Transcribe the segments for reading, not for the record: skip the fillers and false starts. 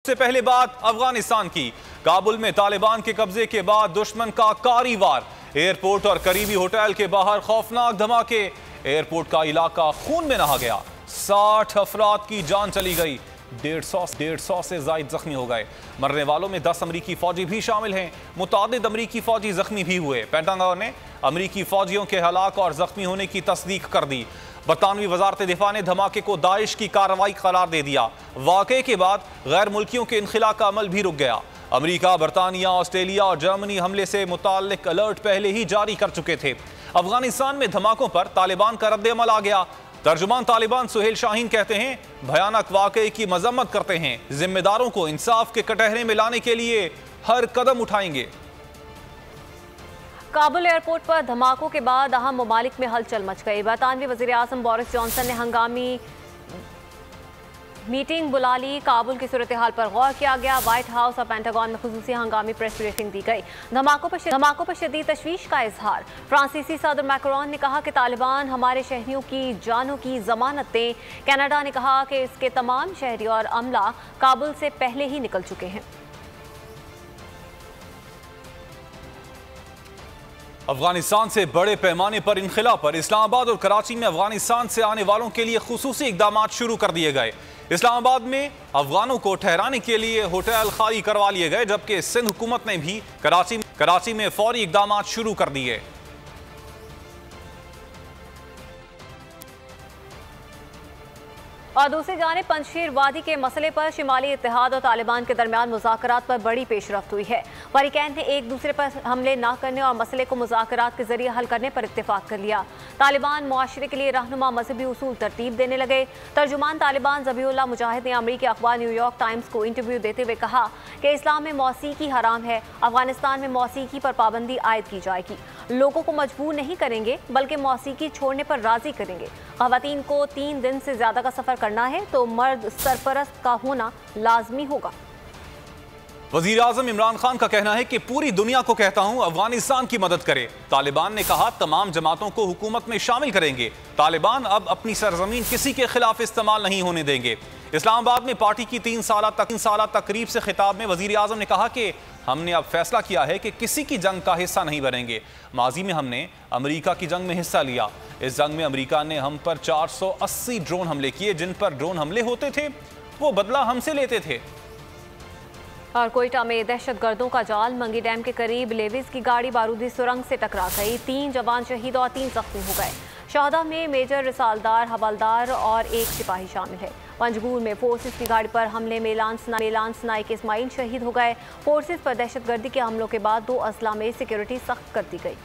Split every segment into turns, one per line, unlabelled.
सबसे पहले बात अफगानिस्तान की। काबुल में तालिबान के कब्जे के बाद दुश्मन का कारी वार। एयरपोर्ट और करीबी होटल के बाहर खौफनाक धमाके। एयरपोर्ट का इलाका खून में नहा गया। 60 अफराद की जान चली गई। 150 से ज्यादा जख्मी हो गए। मरने वालों में 10 अमरीकी फौजी भी शामिल हैं। मुतादिद अमरीकी फौजी जख्मी भी हुए। पेंटागन ने अमरीकी फौजियों के हलाक और जख्मी होने की तस्दीक कर दी। बरतानवी वजारत दिफा ने धमाके को दाइश की कार्रवाई करार दे दिया। वाक़े के बाद गैर मुल्कियों के इनखिला का अमल भी रुक गया। अमरीका, बरतानिया, ऑस्ट्रेलिया और जर्मनी हमले से मुताल्लिक अलर्ट पहले ही जारी कर चुके थे। अफगानिस्तान में धमाकों पर तालिबान का रद्द-ए-अमल आ गया। तर्जुमान तालिबान सुहेल शाहीन कहते हैं, भयानक वाक़े की मजम्मत करते हैं, जिम्मेदारों को इंसाफ के कटहरे में लाने के लिए हर कदम उठाएंगे।
काबुल एयरपोर्ट पर धमाकों के बाद अहम ममालिक में हलचल मच गई। बरतानवी वज़ीर आज़म बोरिस जॉनसन ने हंगामी मीटिंग बुला ली। काबुल की सूरत हाल पर गौर किया गया। व्हाइट हाउस और पेंटागन में खुसूसी हंगामी प्रेस ब्रीफिंग दी गई। धमाकों पर शदीद तशवीश का इजहार। फ्रांसीसी सदर मैक्रोन ने कहा कि तालिबान हमारे शहरियों की जानों की जमानत दें। कनाडा ने कहा कि इसके तमाम शहरी और अमला काबुल से पहले ही निकल चुके हैं।
अफगानिस्तान से बड़े पैमाने पर इनखिला पर इस्लामाबाद और कराची में अफगानिस्तान से आने वालों के लिए खुसूसी इकदाम शुरू कर दिए गए। इस्लामाबाद में अफगानों को ठहराने के लिए होटल खाली करवा लिए गए, जबकि सिंध हुकूमत ने भी कराची में फौरी इकदाम शुरू कर दिए।
और दूसरी जानिब पंजशीर वादी के मसले पर शिमाली इत्तेहाद और तालिबान के दरमियान मुज़ाकरात पर बड़ी पेशरफ्त हुई है। फरीकैन ने एक दूसरे पर हमले न करने और मसले को मुज़ाकरात के जरिए हल करने पर इत्तेफाक कर लिया। तालिबान मुआशरे के लिए रहनुमा मजहबी उसूल तरतीब देने लगे। तर्जुमान तालिबान ज़बीहुल्लाह मुजाहिद ने अमरीकी अखबार न्यूयॉर्क टाइम्स को इंटरव्यू देते हुए कहा कि इस्लाम में मौसीकी हराम है। अफगानिस्तान में मौसीकी पर पाबंदी आयद की जाएगी। लोगों को मजबूर नहीं करेंगे, बल्कि मौसीकी छोड़ने पर राजी करेंगे। ख़वातीन को 3 दिन से ज़्यादा का सफ़र करना है तो मर्द सरपरस्त का होना लाजमी होगा।
वज़ीर आज़म इमरान खान का कहना है कि पूरी दुनिया को कहता हूं, अफगानिस्तान की मदद करे। तालिबान ने कहा, तमाम जमातों को हुकूमत में शामिल करेंगे। तालिबान अब अपनी सरजमीन किसी के खिलाफ इस्तेमाल नहीं होने देंगे। इस्लामाबाद में पार्टी की 3 साला तकरीब से खिताब में वज़ीर आज़म ने कहा कि हमने अब फैसला किया है कि किसी की जंग का हिस्सा नहीं बनेंगे। माजी में हमने अमेरिका की जंग में हिस्सा लिया। इस जंग में अमेरिका ने हम पर 480 ड्रोन हमले किए। जिन पर ड्रोन हमले होते थे वो बदला हमसे लेते थे।
और कोयटा में दहशतगर्दों का जाल। मंगी डैम के करीब लेविस की गाड़ी बारूदी सुरंग से टकरा गई। 3 जवान शहीद और 3 जख्मी हो गए। शहदा में मेजर रिसालदार, हवलदार और 1 सिपाही शामिल है। पंजगूर में फोर्सेस की गाड़ी पर हमले में लांस नाइक इस्माइल शहीद हो गए। फोर्सेस पर दहशतगर्दी के हमलों के बाद 2 अजला में सिक्योरिटी सख्त कर दी गई।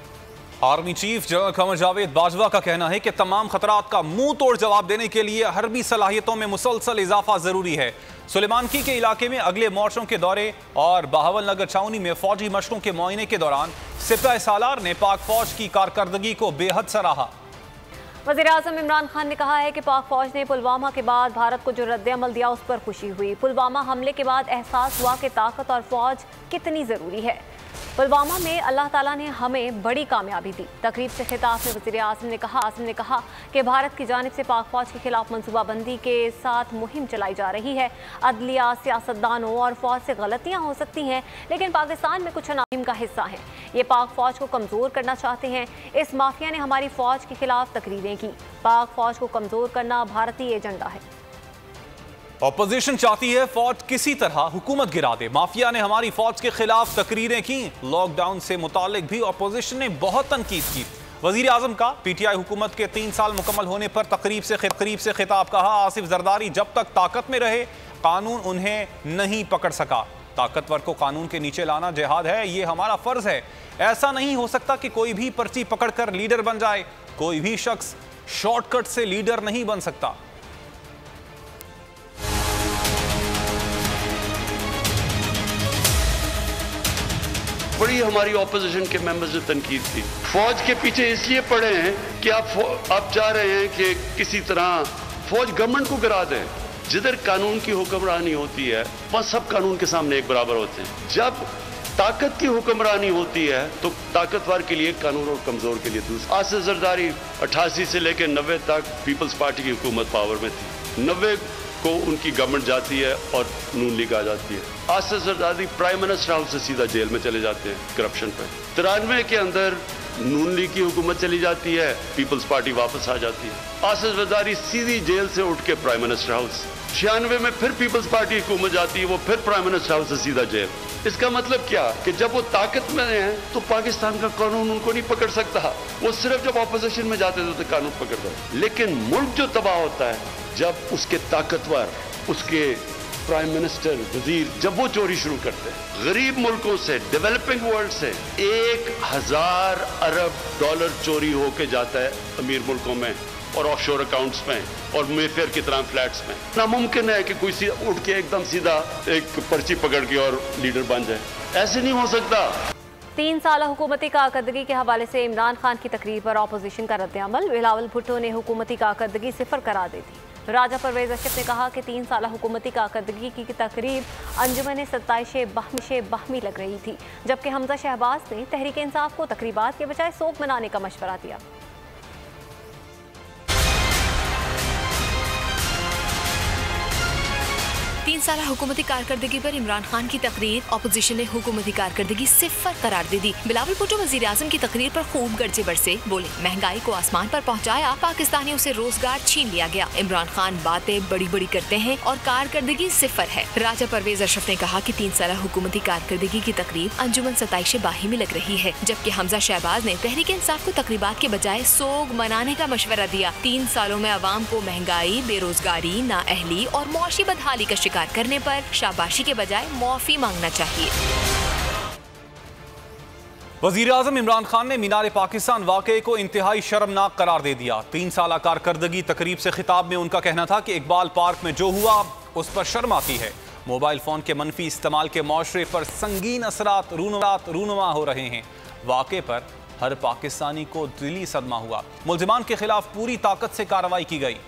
Army chief general Qamar Javed Bajwa का कहना है कि तमाम खतरात का मुंह तोड़ जवाब देने के लिए हरबी सलाहियतों में मुसलसल इजाफा जरूरी है। सुलेमानकी के इलाके में अगले मोर्चों के दौरे और बहावल नगर छावनी में फौजी मशकों के मुआयने के दौरान सिपाही सालार ने पाक फौज की कारकर्दगी को बेहद सराहा।
वज़ीर आज़म इमरान खान ने कहा है कि पाक फौज ने पुलवामा के बाद भारत को जो रद्द-ए-अमल दिया उस पर खुशी हुई। पुलवामा हमले के बाद एहसास हुआ कि ताकत और फौज कितनी ज़रूरी है। पुलवामा में अल्लाह ताला ने हमें बड़ी कामयाबी दी। तकरीब से खिताब में वज़ीर आज़म ने कहा कि भारत की जानिब से पाक फौज के खिलाफ मनसूबाबंदी के साथ मुहिम चलाई जा रही है। अदलिया, सियासतदानों और फौज से गलतियाँ हो सकती हैं, लेकिन पाकिस्तान में कुछ मुहिम का हिस्सा हैं। ये पाक फौज को कमज़ोर करना चाहते हैं। इस माफिया ने हमारी फौज के खिलाफ तकरीरें की। पाक फौज को कमज़ोर करना भारतीय एजेंडा है।
ऑपोजिशन चाहती है फौज किसी तरह हुकूमत गिरा दे। माफिया ने हमारी फौज के खिलाफ तकरीरें की। लॉकडाउन से मुतालिक भी ऑपोजिशन ने बहुत तनकीद की। वजीर आजम का पीटीआई हुकूमत के 3 साल मुकम्मल होने पर तकरीब से खिताब। कहा, आसिफ जरदारी जब तक ताकत में रहे कानून उन्हें नहीं पकड़ सका। ताकतवर को कानून के नीचे लाना जिहाद है, ये हमारा फर्ज है। ऐसा नहीं हो सकता कि कोई भी पर्ची पकड़कर लीडर बन जाए। कोई भी शख्स शॉर्टकट से लीडर नहीं बन सकता।
बड़ी हमारी ऑपोजिशन के मेंबर्स ने तनकीद की। फौज के पीछे इसलिए पड़े हैं कि आप चाह रहे हैं कि किसी तरह फौज गवर्नमेंट को गिरा दें। जिधर कानून की हुक्मरानी होती है वहां सब कानून के सामने एक बराबर होते हैं। जब ताकत की हुक्मरानी होती है तो ताकतवर के लिए कानून और कमजोर के लिए दूसरा। आसिफ जरदारी 88 से लेकर 90 तक पीपल्स पार्टी की हुकूमत पावर में थी। 90 को उनकी गवर्नमेंट जाती है और नून लीग आ जाती है। Asif Zardari prime minister house से सीधा जेल में चले जाते हैं करप्शन पे। 93 के अंदर नून लीग की हुकूमत चली जाती है, पीपल्स पार्टी वापस आ जाती है। आसिफ जरदारी सीधी जेल से उठ के प्राइम मिनिस्टर हाउस। 96 में फिर पीपल्स पार्टी हुकूमत जाती है, वो फिर प्राइम मिनिस्टर हाउस से सीधा जेल। इसका मतलब क्या कि जब वो ताकत में हैं तो पाकिस्तान का कानून उनको नहीं पकड़ सकता। वो सिर्फ जब ऑपोजिशन में जाते थे तो कानून पकड़ता है। लेकिन मुल्क जो तबाह होता है जब उसके ताकतवर, उसके प्राइम मिनिस्टर, वजीर, जब वो चोरी शुरू करते हैं। गरीब मुल्कों से, डेवलपिंग वर्ल्ड से 1000 अरब डॉलर चोरी होके जाता है अमीर मुल्कों में और ऑफशोर अकाउंट्स में और मेफेयर की तरह फ्लैट्स में। नामुमकिन है कि कोई उठ के एकदम सीधा एक पर्ची पकड़ के और लीडर बन जाए, ऐसे नहीं हो सकता।
3 साल हुकूमती कारकर्दगी के हवाले से इमरान खान की तकरीर पर अपोजिशन का रद्द-ए-अमल। बिलावल भुट्टो ने हुकूमती कारकर्दगी सिफर करार दी थी। राजा परवेज अशरफ ने कहा कि 3 साल हुकूमती कारकर्दगी की तकरीब अंजुमन 27 बाहमी लग रही थी, जबकि हमजा शहबाज ने तहरीक इंसाफ को तकरीबात के बजाय सोग मनाने का मशवरा दिया।
3 साल हुकूमती कारकर्दगी पर इमरान खान की तकरीर, अपोजिशन ने हुकूमती कारकर्दगी सिफर करार दे दी। बिलावल भुट्टो वजीर आजम की तकरीर पर खूब गरजे बरसे, बोले महंगाई को आसमान पर पहुंचाया, पाकिस्तानियों से रोजगार छीन लिया गया। इमरान खान बातें बड़ी बड़ी करते हैं और कारकर्दगी सिफर है। राजा परवेज अशरफ ने कहा कि 3 साल हुकूमती कारकर्दगी की तकरीब अंजुमन 27 बाही में लग रही है, जबकि हमजा शहबाज ने तहरीक इंसाफ को तकरीबात के बजाय सोग मनाने का मशवरा दिया। 3 सालों में अवाम को महंगाई, बेरोजगारी, नाअहली और मुआशी बदहाली का शिकार करने पर शाबाशी के बजाय माफी मांगना चाहिए।
वजीर आजम इमरान खान ने मीनार पाकिस्तान वाकये को इंतहाई शर्मनाक करार दे दिया। 3 साल कारकर्दगी तकरीब से खिताब में उनका कहना था कि इकबाल पार्क में जो हुआ उस पर शर्म आती है। मोबाइल फोन के मनफी इस्तेमाल के मुआशरे पर संगीन असरात रूनुमा हो रहे हैं। वाकये पर हर पाकिस्तानी को दिली सदमा हुआ। मुल्जिमान के खिलाफ पूरी ताकत से कार्रवाई की गई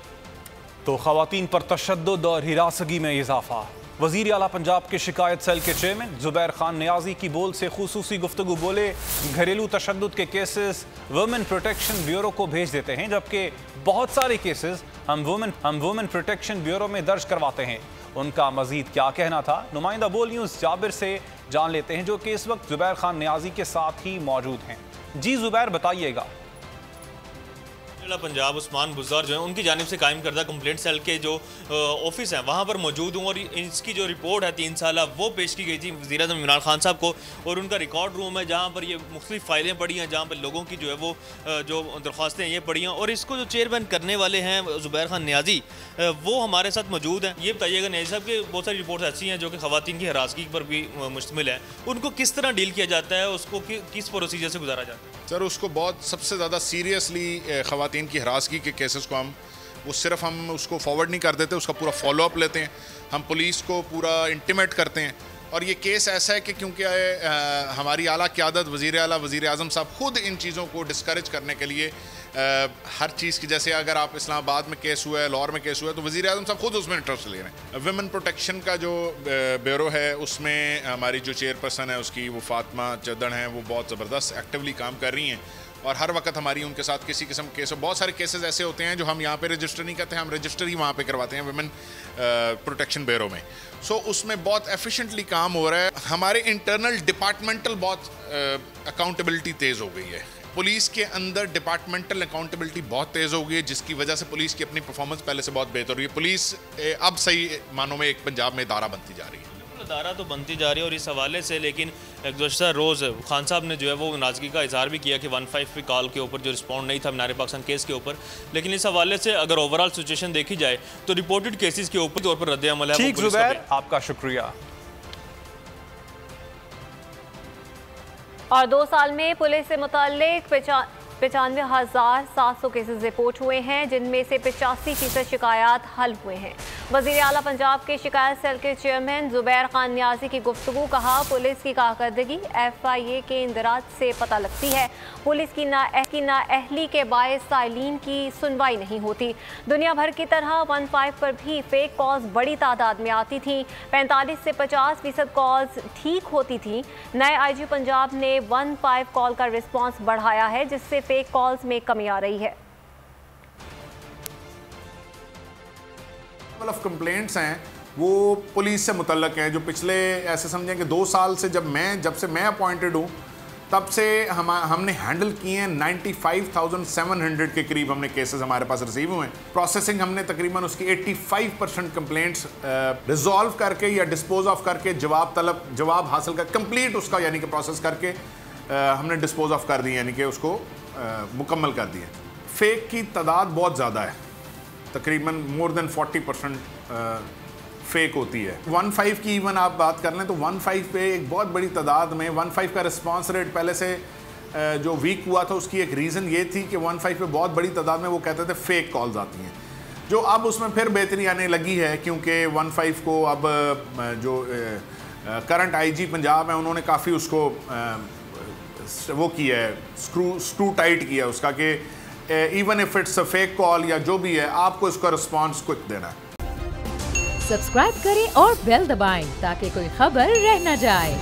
तो खवातीन पर तशद्दुद और हिरासगी में इजाफा। वजीर आला पंजाब के शिकायत सेल के चेयरमैन जुबैर खान नियाजी की बोल से खुसूसी गुफ्तगू। बोले घरेलू तशद्दुद के केसेस वुमेन प्रोटेक्शन ब्यूरो को भेज देते हैं, जबकि बहुत सारे केसेस हम वुमेन प्रोटेक्शन ब्यूरो में दर्ज करवाते हैं। उनका मजीद क्या कहना था, नुमाइंदा बोल न्यूज़ जाबिर से जान लेते हैं, जो कि इस वक्त जुबैर खान नियाजी के साथ ही मौजूद हैं। जी जुबैर, बताइएगा।
पंजाब उस्मान बुज़दार जो है उनकी जानिब से कायम करदा कंप्लेंट सेल के जो ऑफिस हैं वहाँ पर मौजूद हूँ और इसकी जो रिपोर्ट है 3 साल वो पेश की गई थी वज़ीर आज़म इमरान खान साहब को। और उनका रिकॉर्ड रूम है जहाँ पर ये मुख्तलिफ फाइलें पड़ी हैं, जहाँ पर लोगों की जो है वो जो दरख्वास्तें ये पड़ी हैं। और इसको जो चेयरमैन करने वाले हैं जुबैर खान नियाजी, वो हमारे साथ मौजूद हैं। ये बताइएगा नियाजी साहब कि बहुत सारी रिपोर्ट्स ऐसी हैं जो कि ख़वातीन की हरासगी पर भी मुश्तमिल है, उनको किस तरह डील किया जाता है, उसको किस प्रोसीजर से गुजारा जाता है?
सर, उसको बहुत सबसे ज़्यादा सीरियसली ख़वातीन की हरासगी के केसेस को हम उसको फॉरवर्ड नहीं कर देते, उसका पूरा फॉलोअप लेते हैं, हम पुलिस को पूरा इंटीमेट करते हैं। और ये केस ऐसा है कि क्योंकि हमारी आला क़यादत, वज़ीर आला, वज़ीर आज़म साहब खुद इन चीज़ों को डिस्करेज करने के लिए हर चीज़ की, जैसे अगर आप इस्लामाबाद में केस हुआ है, लाहौर में केस हुआ है, तो वज़ीर आज़म साहब खुद उसमें इंटरेस्ट ले रहे हैं। वुमेन प्रोटेक्शन का जो ब्यूरो है उसमें हमारी जो चेयरपर्सन है उसकी वो फातिमा चद्दन है, वो बहुत ज़बरदस्त एक्टिवली काम कर रही हैं और हर वक्त हमारी उनके साथ किसी किस्म के बहुत सारे केसेस ऐसे होते हैं जो हम यहाँ पे रजिस्टर नहीं करते हैं, हम रजिस्टर ही वहाँ पे करवाते हैं वुमेन प्रोटेक्शन ब्यूरो में। सो उसमें बहुत एफिशिएंटली काम हो रहा है। हमारे इंटरनल डिपार्टमेंटल बहुत अकाउंटेबिलिटी तेज़ हो गई है, पुलिस के अंदर डिपार्टमेंटल अकाउंटेबिलिटी बहुत तेज़ हो गई है, जिसकी वजह से पुलिस की अपनी परफॉर्मेंस पहले से बहुत बेहतर हुई है। पुलिस अब सही मानों में एक पंजाब में इदारा बनती जा रही है।
इदारा तो बनती जा रही है और इस हवाले से, लेकिन गुज़श्ता रोज़ खान साहब ने जो है वो नाराज़गी का इजहार भी किया कि 15 पे कॉल के ऊपर जो रिस्पॉन्ड नहीं था मीनार पाकिस्तान केस के ऊपर। लेकिन इस हवाले से अगर ओवरऑल सिचुएशन देखी जाए तो रिपोर्टेड केसेस के ऊपर तौर पर रद्द अमल है।
ठीक जुबैर, आपका शुक्रिया।
और 2 साल में पुलिस से मुताल्लिक 95,700 केसेस रिपोर्ट हुए हैं, जिनमें से 85% शिकायत हल हुए हैं। वज़ीर आला पंजाब के शिकायत सेल के चेयरमैन जुबैर खान नियाजी की गुफ्तगू। कहा, पुलिस की कारकर्दगी FIA के इंदराज से पता लगती है। पुलिस की नाअहली के बायस साइलिन की सुनवाई नहीं होती। दुनिया भर की तरह 15 पर भी फेक कॉल्स बड़ी तादाद में आती थी। 45 से 50% कॉल्स ठीक होती थी। नए IG पंजाब ने 15 कॉल का रिस्पॉन्स बढ़ाया है, जिससे फेक कॉल्स में कमी आ रही है।
ऑफ कंप्लेंट्स हैं वो पुलिस से मुतल्लक हैं, जो पिछले ऐसे समझें कि 2 साल से जब से मैं अपॉइंटेड हूँ तब से हमने हैंडल किए हैं 95,700 के करीब हमने केसेस हमारे पास रिसीव हुए हैं। प्रोसेसिंग हमने तकरीबन उसकी 85% कंप्लेंट्स रिजॉल्व करके या डिस्पोज ऑफ करके जवाब हासिल कर कंप्लीट उसका यानी कि प्रोसेस करके हमने डिस्पोज ऑफ कर दी, यानी कि उसको मुकम्मल कर दिया। फेक की तादाद बहुत ज़्यादा है, तकरीबन मोर देन 40% फेक होती है। 1.5 की इवन आप बात कर लें तो 1.5 पे एक बहुत बड़ी तादाद में 1.5 का रिस्पांस रेट पहले से जो वीक हुआ था उसकी एक रीज़न ये थी कि 1.5 पे बहुत बड़ी तादाद में वो कहते थे फेक कॉल्स आती हैं, जो अब उसमें फिर बेहतरी आने लगी है क्योंकि 1.5 को अब जो करंट आईजी पंजाब है उन्होंने काफ़ी उसको वो किया है, स्क्रू टाइट किया उसका कि even if it's a fake call या जो भी है आपको इसका रिस्पांस क्विक देना है।
सब्सक्राइब करें और बेल दबाएं ताकि कोई खबर रह न जाए।